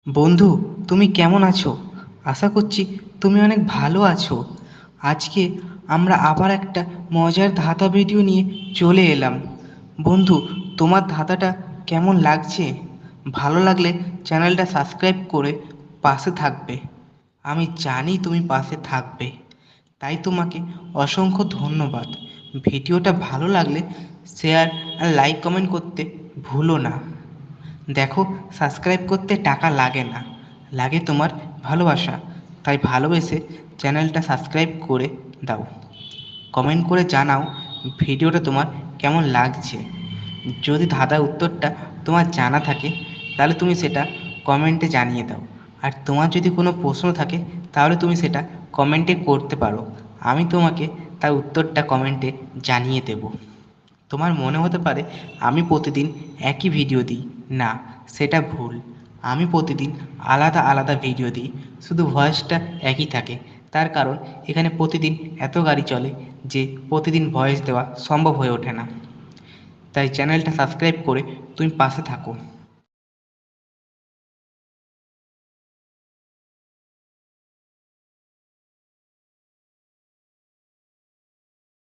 বন্ধু, তুমি কেমন আছো? আশা করছি তুমি অনেক ভালো আছো। আজকে আমরা আবার একটা মজার ধাঁধা ভিডিও নিয়ে চলে এলাম। বন্ধু, তোমার ধাঁধাটা কেমন লাগছে? ভালো লাগলে চ্যানেলটা সাবস্ক্রাইব করে পাশে থাকবে। আমি জানি তুমি পাশে থাকবে, তাই তোমাকে অসংখ্য ধন্যবাদ। ভিডিওটা ভালো লাগলে শেয়ার আর লাইক কমেন্ট করতে ভুলো না। দেখো, সাবস্ক্রাইব করতে টাকা লাগে না, লাগে তোমার ভালোবাসা। তাই ভালোবেসে চ্যানেলটা সাবস্ক্রাইব করে দাও। কমেন্ট করে জানাও ভিডিওটা তোমার কেমন লাগছে। যদি ধাঁধার উত্তরটা তোমার জানা থাকে তাহলে তুমি সেটা কমেন্টে জানিয়ে দাও। আর তোমার যদি কোনো প্রশ্ন থাকে তাহলে তুমি সেটা কমেন্টে করতে পারো। আমি তোমাকে তার উত্তরটা কমেন্টে জানিয়ে দেব। তোমার মনে হতে পারে আমি প্রতিদিন একই ভিডিও দিই। না, সেটা ভুল। আমি প্রতিদিন আলাদা আলাদা ভিডিও দিই, শুধু ভয়েসটা একই থাকে। তার কারণ এখানে প্রতিদিন এত গাড়ি চলে যে প্রতিদিন ভয়েস দেওয়া সম্ভব হয়ে ওঠে না। তাই চ্যানেলটা সাবস্ক্রাইব করে তুমি পাশে থাকো।